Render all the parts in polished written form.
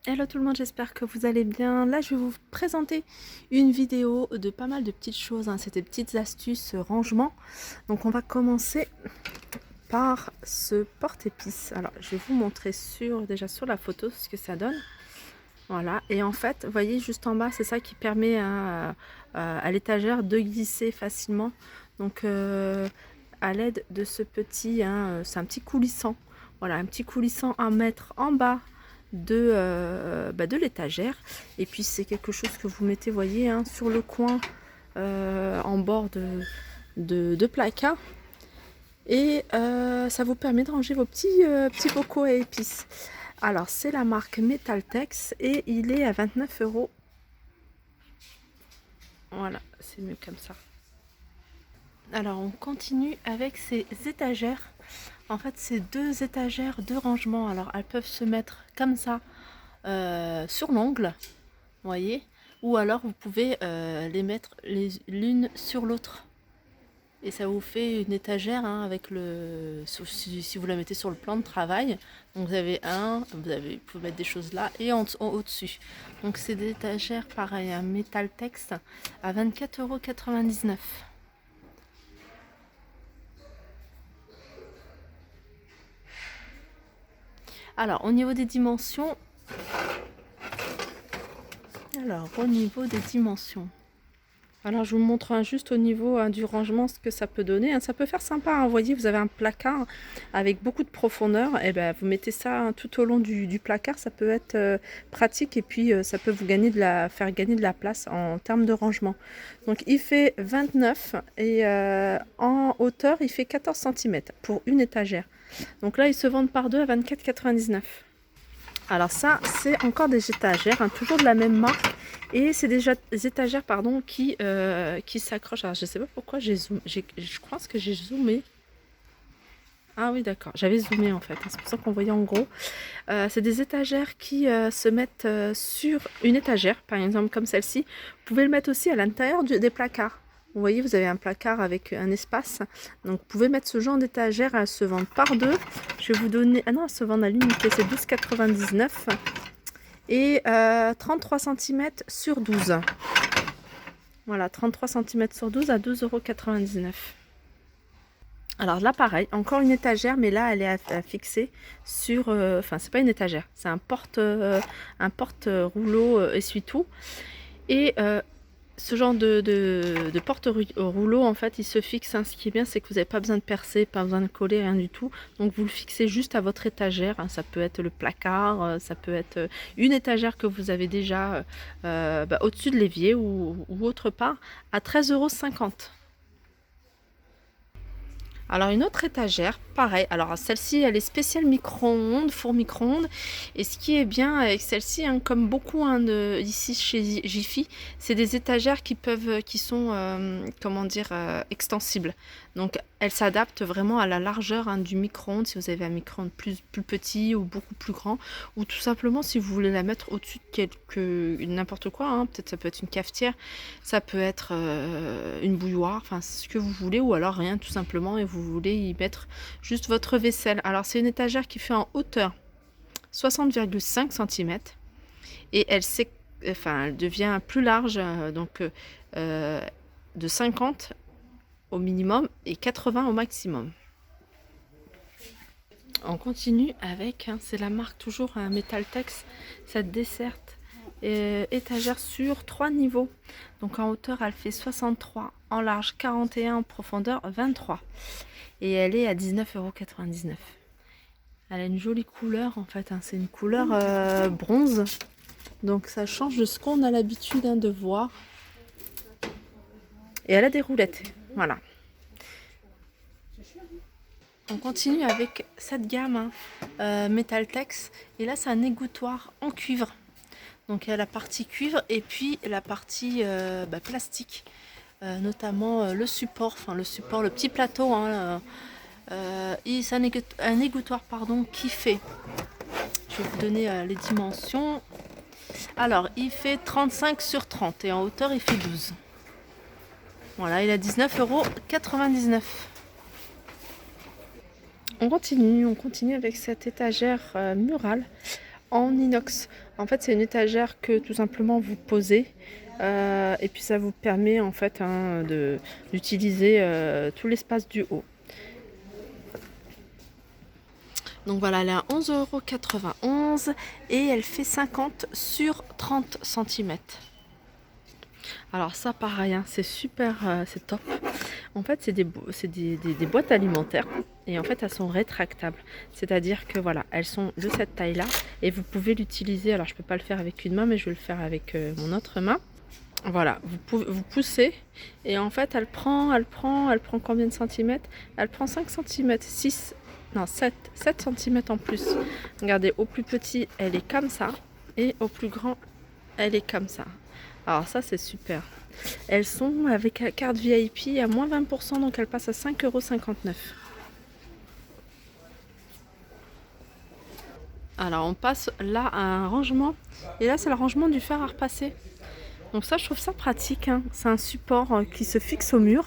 Hello tout le monde, j'espère que vous allez bien. Là, je vais vous présenter une vidéo de pas mal de petites choses, hein. C'est des petites astuces rangement. Donc, on va commencer par ce porte-épices. Alors, je vais vous montrer déjà sur la photo ce que ça donne. Voilà. Et en fait, vous voyez juste en bas, c'est ça qui permet à l'étagère de glisser facilement. Donc, à l'aide de ce petit, c'est un petit coulissant. Voilà, un petit coulissant à mettre en bas de l'étagère. Et puis c'est quelque chose que vous mettez, voyez, sur le coin en bord de placard. Et ça vous permet de ranger vos petits bocaux à épices. Alors c'est la marque Metaltex et il est à 29 €. Voilà, c'est mieux comme ça. Alors on continue avec ces étagères. En fait, c'est deux étagères de rangement. Alors elles peuvent se mettre comme ça sur l'angle, voyez, ou alors vous pouvez les mettre l'une sur l'autre et ça vous fait une étagère, avec si vous la mettez sur le plan de travail. Donc vous pouvez mettre des choses là et au-dessus. Donc c'est des étagères pareil, un Metaltex à 24,99 €. Alors au niveau des dimensions, alors je vous montre juste au niveau du rangement ce que ça peut donner. Ça peut faire sympa, vous voyez, vous avez un placard avec beaucoup de profondeur, et ben vous mettez ça tout au long du placard, ça peut être pratique et puis ça peut vous faire gagner de la place en termes de rangement. Donc il fait 29 et en hauteur il fait 14 cm pour une étagère. Donc là ils se vendent par deux à 24,99 €. Alors ça, c'est encore des étagères, toujours de la même marque. Et c'est des étagères qui s'accrochent. Alors je sais pas pourquoi j'ai zoomé. Je pense que j'ai zoomé. Ah oui, d'accord. J'avais zoomé en fait. C'est pour ça qu'on voyait en gros. C'est des étagères qui se mettent sur une étagère, par exemple comme celle-ci. Vous pouvez le mettre aussi à l'intérieur des placards. Vous voyez, vous avez un placard avec un espace. Donc, vous pouvez mettre ce genre d'étagère. Elles se vendent par deux. Je vais vous donner... Ah non, elles se vendent à l'unité. C'est 12,99 €. Et 33 cm sur 12. Voilà, 33 cm sur 12 à 12,99 €. Alors là, pareil, encore une étagère, mais là, elle est à fixer sur... Enfin, c'est pas une étagère, c'est un porte-rouleau essuie-tout. Et ce genre de porte-rouleau, en fait, il se fixe. Ce qui est bien, c'est que vous n'avez pas besoin de percer, pas besoin de coller, rien du tout. Donc, vous le fixez juste à votre étagère. Ça peut être le placard, ça peut être une étagère que vous avez déjà au-dessus de l'évier ou autre part, à 13,50 €. Alors une autre étagère, pareil. Alors celle-ci, elle est spéciale micro-ondes, four micro-ondes. Et ce qui est bien avec celle-ci, comme beaucoup ici chez Jiffy, c'est des étagères qui sont, comment dire, extensibles. Donc elles s'adaptent vraiment à la largeur du micro-ondes, si vous avez un micro-ondes plus petit ou beaucoup plus grand, ou tout simplement si vous voulez la mettre au-dessus de n'importe quoi. Peut-être ça peut être une cafetière, ça peut être une bouilloire, enfin ce que vous voulez, ou alors rien tout simplement et vous voulez y mettre juste votre vaisselle. Alors c'est une étagère qui fait en hauteur 60,5 cm et elle devient plus large, de 50 au minimum et 80 au maximum. On continue avec, c'est la marque toujours Metaltex, cette desserte étagère sur 3 niveaux. Donc en hauteur elle fait 63, en large 41, en profondeur 23. Et elle est à 19,99 €. Elle a une jolie couleur en fait, c'est une couleur bronze. Donc ça change de ce qu'on a l'habitude de voir. Et elle a des roulettes, voilà. On continue avec cette gamme Metaltex. Et là c'est un égouttoir en cuivre. Donc il y a la partie cuivre et puis la partie plastique. Notamment le support, le petit plateau. C'est un égouttoir qui fait, je vais vous donner les dimensions. Alors il fait 35 sur 30 et en hauteur il fait 12. Voilà, il a 19,99 €. On continue avec cette étagère murale en inox. En fait, c'est une étagère que tout simplement vous posez et puis ça vous permet en fait d'utiliser tout l'espace du haut. Donc voilà, elle est à 11,91 € et elle fait 50 sur 30 cm. Alors ça pareil, hein, c'est super, c'est top. En fait, c'est des boîtes alimentaires et en fait, elles sont rétractables. C'est-à-dire que voilà, elles sont de cette taille-là et vous pouvez l'utiliser. Alors, je peux pas le faire avec une main, mais je vais le faire avec mon autre main. Voilà, vous poussez et en fait, elle prend combien de centimètres? Elle prend 5 centimètres, 6, non 7 centimètres en plus. Regardez, au plus petit, elle est comme ça et au plus grand, elle est comme ça. Alors ça, c'est super. Elles sont avec la carte VIP à moins 20%, donc elles passent à 5,59 €. Alors on passe là à un rangement, et là c'est le rangement du fer à repasser. Donc ça, je trouve ça pratique, hein. C'est un support qui se fixe au mur,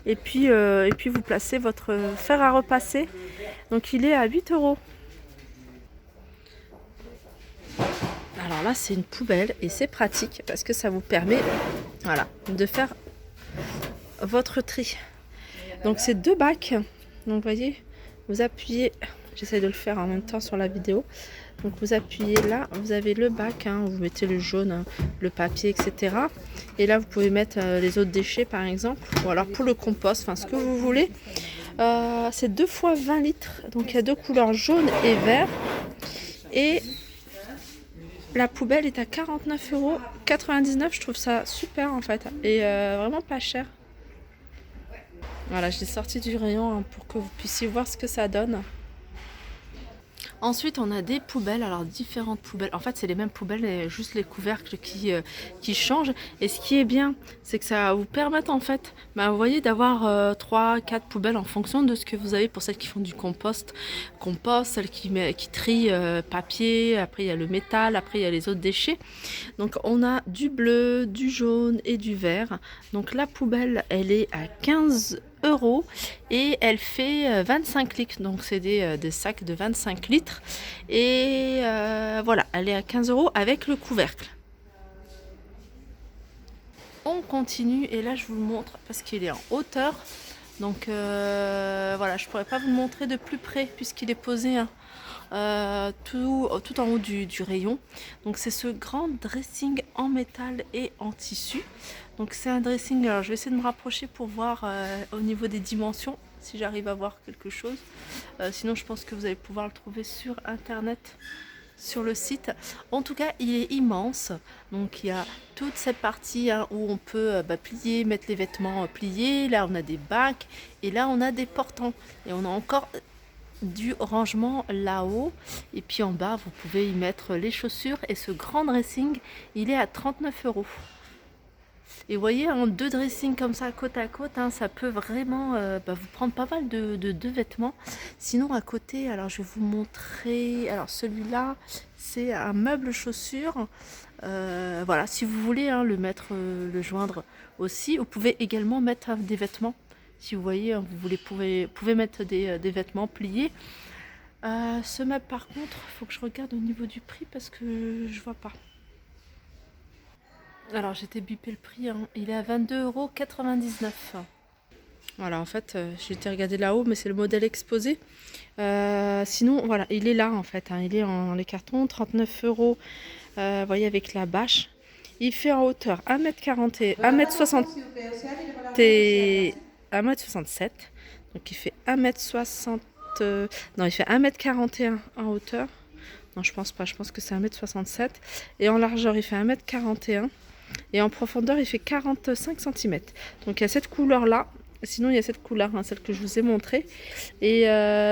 et puis vous placez votre fer à repasser. Donc il est à 8 €. Alors là, c'est une poubelle et c'est pratique parce que ça vous permet, voilà, de faire votre tri. Donc c'est 2 bacs. Donc vous voyez, vous appuyez, j'essaie de le faire en même temps sur la vidéo. Donc vous appuyez là, vous avez le bac, hein, vous mettez le jaune, hein, le papier, etc. Et là vous pouvez mettre les autres déchets par exemple, ou alors pour le compost, enfin ce que vous voulez. C'est 2 fois 20 litres, donc il y a 2 couleurs, jaune et vert. Et la poubelle est à 49,99 €. Je trouve ça super en fait, et vraiment pas cher. Voilà, je l'ai sorti du rayon hein, pour que vous puissiez voir ce que ça donne. Ensuite, on a des poubelles, alors différentes poubelles. En fait, c'est les mêmes poubelles, et juste les couvercles qui changent. Et ce qui est bien, c'est que ça va vous permettre, en fait, vous voyez, d'avoir 3-4 poubelles en fonction de ce que vous avez. Pour celles qui font du compost, celles qui trient papier, après il y a le métal, après il y a les autres déchets. Donc, on a du bleu, du jaune et du vert. Donc, la poubelle, elle est à 15 € et elle fait 25 litres, donc c'est des sacs de 25 litres, et voilà, elle est à 15 € avec le couvercle. On continue, et là je vous le montre parce qu'il est en hauteur, donc voilà, je pourrais pas vous le montrer de plus près puisqu'il est posé hein, tout en haut du rayon. Donc c'est ce grand dressing en métal et en tissu. Donc c'est un dressing, alors je vais essayer de me rapprocher pour voir au niveau des dimensions si j'arrive à voir quelque chose. Sinon je pense que vous allez pouvoir le trouver sur internet, sur le site. En tout cas, il est immense. Donc il y a toute cette partie hein, où on peut plier, mettre les vêtements pliés. Là on a des bacs et là on a des portants, et on a encore du rangement là-haut, et puis en bas vous pouvez y mettre les chaussures. Et ce grand dressing, il est à 39 €. Et vous voyez, en 2 dressings comme ça côte à côte, hein, ça peut vraiment vous prendre pas mal de vêtements. Sinon à côté, alors je vais vous montrer, alors celui-là c'est un meuble chaussures. Voilà, si vous voulez hein, le joindre aussi, vous pouvez également mettre des vêtements. Si vous voyez, hein, vous pouvez mettre des vêtements pliés. Ce meuble par contre, il faut que je regarde au niveau du prix parce que je vois pas. Alors j'étais bipé le prix, hein. Il est à 22,99 €. Voilà, en fait, j'ai été regarder là-haut, mais c'est le modèle exposé. Sinon, voilà, il est là en fait, hein. Il est en les cartons, 39 €, vous voyez, avec la bâche. Il fait en hauteur 1,40 m, 1,60 m et 1,67 m. Donc il fait 1,60 m, non, il fait 1,41 m en hauteur. Non, je pense pas, je pense que c'est 1,67 m. Et en largeur, il fait 1,41 m. Et en profondeur, il fait 45 cm. Donc il y a cette couleur-là. Sinon, il y a cette couleur, hein, celle que je vous ai montrée. Et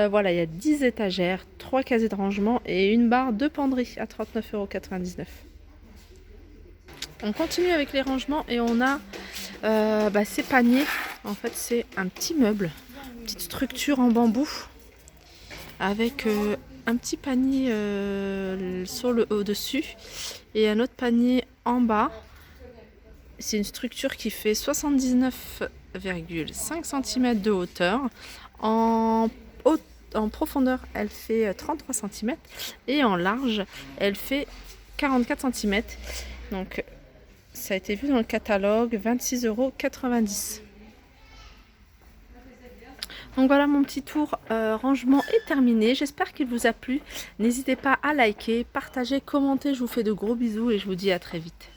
voilà, il y a 10 étagères, 3 casiers de rangement et une barre de penderie à 39,99 €. On continue avec les rangements et on a ces paniers. En fait, c'est un petit meuble, une petite structure en bambou avec un petit panier sur le au-dessus et un autre panier en bas. C'est une structure qui fait 79,5 cm de hauteur. En en profondeur, elle fait 33 cm et en large, elle fait 44 cm. Donc, ça a été vu dans le catalogue, 26,90 €. Donc voilà, mon petit tour rangement est terminé. J'espère qu'il vous a plu. N'hésitez pas à liker, partager, commenter. Je vous fais de gros bisous et je vous dis à très vite.